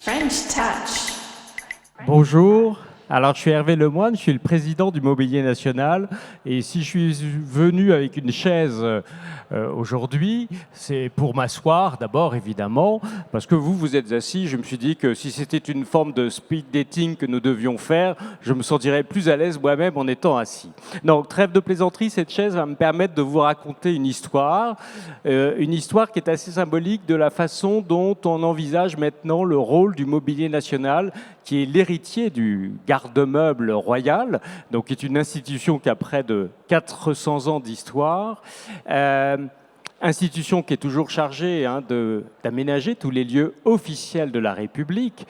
French Touch. Bonjour, alors je suis Hervé Lemoine, je suis le président du Mobilier National et si je suis venu avec une chaise aujourd'hui, c'est pour m'asseoir d'abord évidemment, parce que vous êtes assis, je me suis dit que si c'était une forme de speed dating que nous devions faire, je me sentirais plus à l'aise moi-même en étant assis. Donc trêve de plaisanterie, cette chaise va me permettre de vous raconter une histoire qui est assez symbolique de la façon dont on envisage maintenant le rôle du Mobilier National, qui est l'héritier du garde-meuble royal, donc qui est une institution qui a près de 400 ans d'histoire, institution qui est toujours chargée d'aménager tous les lieux officiels de la République.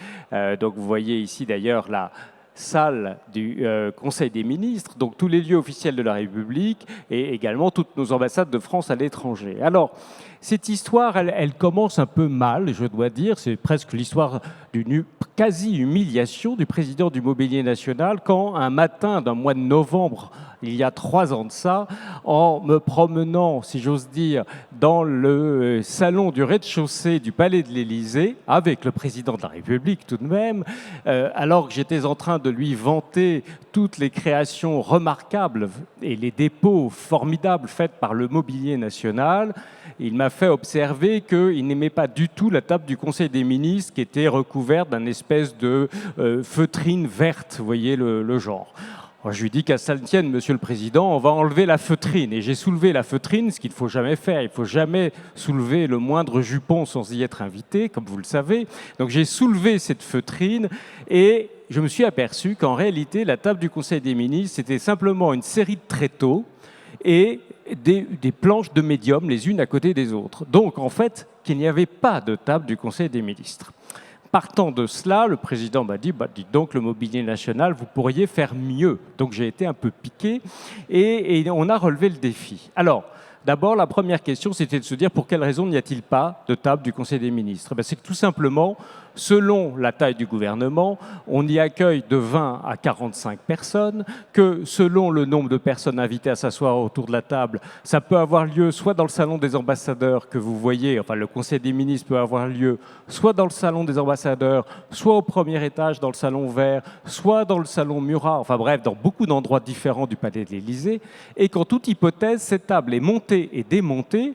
Donc vous voyez ici d'ailleurs la salle du Conseil des ministres, donc tous les lieux officiels de la République et également toutes nos ambassades de France à l'étranger. Alors, cette histoire, elle commence un peu mal, je dois dire. C'est presque l'histoire d'une quasi-humiliation du président du Mobilier National quand, un matin d'un mois de novembre, il y a 3 ans de ça, en me promenant, si j'ose dire, dans le salon du rez-de-chaussée du Palais de l'Élysée, avec le président de la République tout de même, alors que j'étais en train de lui vanter toutes les créations remarquables et les dépôts formidables faits par le Mobilier National, il m'a fait observer qu'il n'aimait pas du tout la table du Conseil des ministres qui était recouverte d'une espèce de feutrine verte, vous voyez le genre. Alors, je lui dis qu'à ça ne tienne, Monsieur le Président, on va enlever la feutrine. Et j'ai soulevé la feutrine, ce qu'il ne faut jamais faire. Il ne faut jamais soulever le moindre jupon sans y être invité, comme vous le savez. Donc j'ai soulevé cette feutrine et je me suis aperçu qu'en réalité, la table du Conseil des ministres, c'était simplement une série de tréteaux et des planches de médium les unes à côté des autres. Donc, en fait, qu'il n'y avait pas de table du Conseil des ministres. Partant de cela, le président m'a dit « Dites donc, le Mobilier National, vous pourriez faire mieux ». Donc, j'ai été un peu piqué et on a relevé le défi. Alors, d'abord, la première question, c'était de se dire pour quelle raison n'y a-t-il pas de table du Conseil des ministres? C'est que tout simplement, selon la taille du gouvernement, on y accueille de 20 à 45 personnes, que selon le nombre de personnes invitées à s'asseoir autour de la table, ça peut avoir lieu soit dans le salon des ambassadeurs que vous voyez, enfin le Conseil des ministres peut avoir lieu soit dans le salon des ambassadeurs, soit au premier étage dans le salon vert, soit dans le salon Murat, enfin bref, dans beaucoup d'endroits différents du Palais de l'Élysée, et qu'en toute hypothèse, cette table est montée et démontée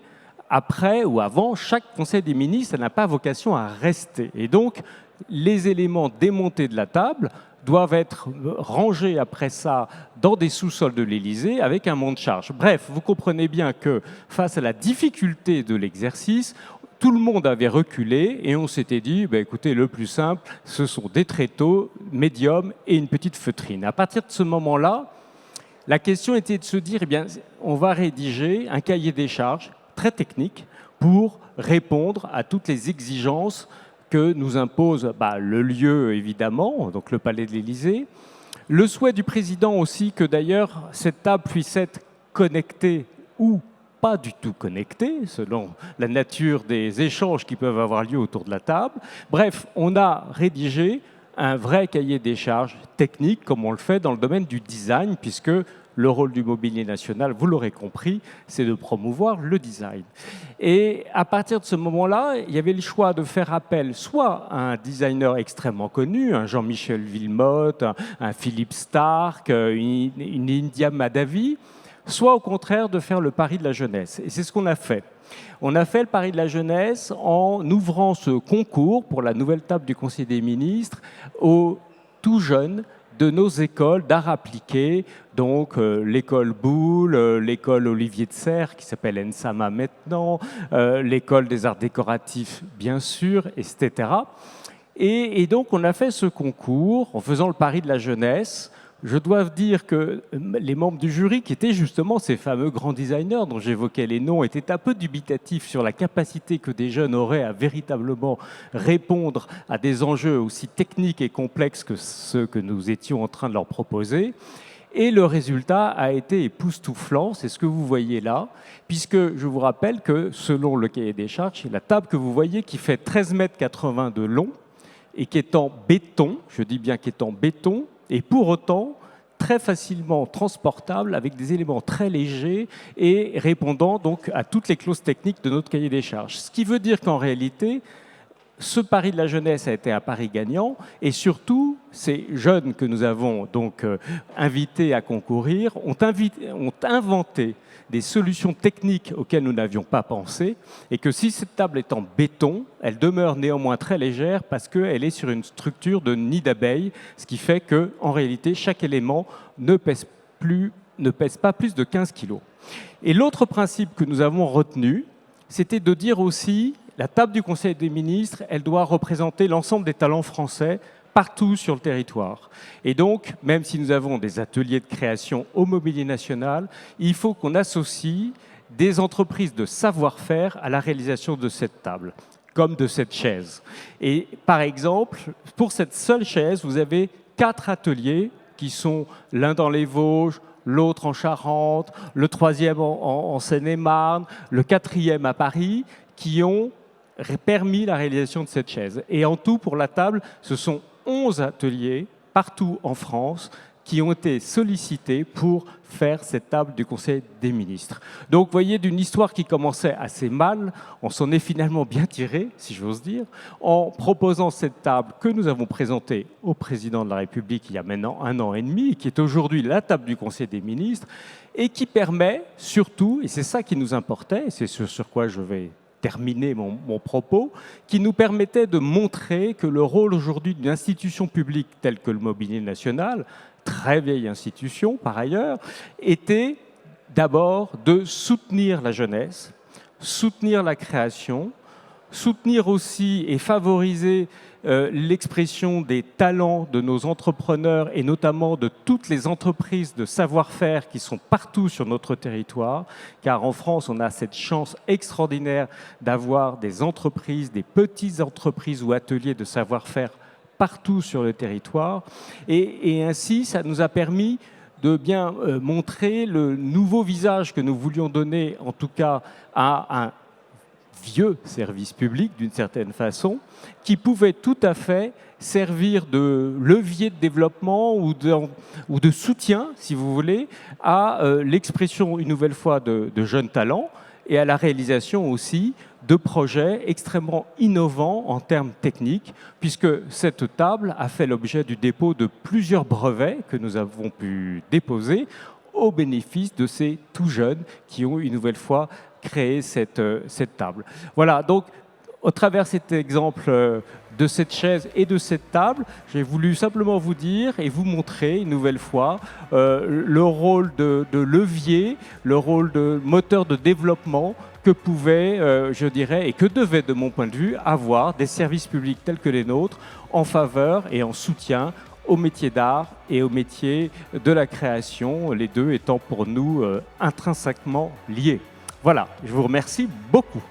après ou avant chaque Conseil des ministres, ça n'a pas vocation à rester. Et donc, les éléments démontés de la table doivent être rangés après ça dans des sous-sols de l'Élysée avec un monte-charge. Bref, vous comprenez bien que face à la difficulté de l'exercice, tout le monde avait reculé et on s'était dit, écoutez, le plus simple, ce sont des tréteaux, médiums et une petite feutrine. À partir de ce moment-là, la question était de se dire, on va rédiger un cahier des charges très technique pour répondre à toutes les exigences que nous impose le lieu, évidemment, donc le Palais de l'Élysée. Le souhait du président aussi que d'ailleurs cette table puisse être connectée ou pas du tout connectée, selon la nature des échanges qui peuvent avoir lieu autour de la table. Bref, on a rédigé un vrai cahier des charges technique, comme on le fait dans le domaine du design, puisque le rôle du Mobilier National, vous l'aurez compris, c'est de promouvoir le design. Et à partir de ce moment-là, il y avait le choix de faire appel soit à un designer extrêmement connu, un Jean-Michel Wilmotte, un Philippe Starck, une India Madhavi, soit au contraire de faire le pari de la jeunesse. Et c'est ce qu'on a fait. On a fait le pari de la jeunesse en ouvrant ce concours pour la nouvelle table du Conseil des ministres aux tout jeunes de nos écoles d'art appliqué, donc l'école Boulle, l'école Olivier de Serres, qui s'appelle ENSAMA maintenant, l'école des arts décoratifs, bien sûr, etc. Et donc, on a fait ce concours en faisant le pari de la jeunesse. Je dois dire que les membres du jury, qui étaient justement ces fameux grands designers dont j'évoquais les noms, étaient un peu dubitatifs sur la capacité que des jeunes auraient à véritablement répondre à des enjeux aussi techniques et complexes que ceux que nous étions en train de leur proposer. Et le résultat a été époustouflant, c'est ce que vous voyez là, puisque je vous rappelle que selon le cahier des charges, c'est la table que vous voyez qui fait 13,80 m de long et qui est en béton, je dis bien qui est en béton, et pour autant très facilement transportable avec des éléments très légers et répondant donc à toutes les clauses techniques de notre cahier des charges. Ce qui veut dire qu'en réalité, ce pari de la jeunesse a été un pari gagnant et surtout, ces jeunes que nous avons donc invités à concourir ont inventé des solutions techniques auxquelles nous n'avions pas pensé et que si cette table est en béton, elle demeure néanmoins très légère parce qu'elle est sur une structure de nid d'abeille, ce qui fait qu'en réalité, chaque élément ne pèse pas plus de 15 kg. Et l'autre principe que nous avons retenu, c'était de dire aussi, la table du Conseil des ministres, elle doit représenter l'ensemble des talents français partout sur le territoire. Et donc, même si nous avons des ateliers de création au Mobilier National, il faut qu'on associe des entreprises de savoir-faire à la réalisation de cette table, comme de cette chaise. Et par exemple, pour cette seule chaise, vous avez 4 ateliers qui sont l'un dans les Vosges, l'autre en Charente, le 3e en Seine-et-Marne, le 4e à Paris, qui ont permis la réalisation de cette chaise. Et en tout, pour la table, ce sont 11 ateliers partout en France qui ont été sollicités pour faire cette table du Conseil des ministres. Donc, vous voyez, d'une histoire qui commençait assez mal, on s'en est finalement bien tiré, si j'ose dire, en proposant cette table que nous avons présentée au président de la République il y a maintenant 1 an et demi, et qui est aujourd'hui la table du Conseil des ministres, et qui permet surtout, et c'est ça qui nous importait, et c'est sur quoi je vais terminer mon propos, qui nous permettait de montrer que le rôle aujourd'hui d'une institution publique telle que le Mobilier National, très vieille institution par ailleurs, était d'abord de soutenir la jeunesse, soutenir la création, soutenir aussi et favoriser l'expression des talents de nos entrepreneurs et notamment de toutes les entreprises de savoir-faire qui sont partout sur notre territoire, car en France, on a cette chance extraordinaire d'avoir des entreprises, des petites entreprises ou ateliers de savoir-faire partout sur le territoire. Et ainsi, ça nous a permis de bien montrer le nouveau visage que nous voulions donner, en tout cas, à un vieux service public, d'une certaine façon, qui pouvait tout à fait servir de levier de développement ou de soutien, si vous voulez, à l'expression, une nouvelle fois, de jeunes talents et à la réalisation aussi de projets extrêmement innovants en termes techniques, puisque cette table a fait l'objet du dépôt de plusieurs brevets que nous avons pu déposer au bénéfice de ces tout jeunes qui ont une nouvelle fois créé cette table. Voilà, donc au travers de cet exemple de cette chaise et de cette table, j'ai voulu simplement vous dire et vous montrer une nouvelle fois le rôle de levier, le rôle de moteur de développement que pouvaient, je dirais, et que devaient, de mon point de vue, avoir des services publics tels que les nôtres en faveur et en soutien aux métiers d'art et aux métiers de la création, les deux étant pour nous intrinsèquement liés. Voilà, je vous remercie beaucoup.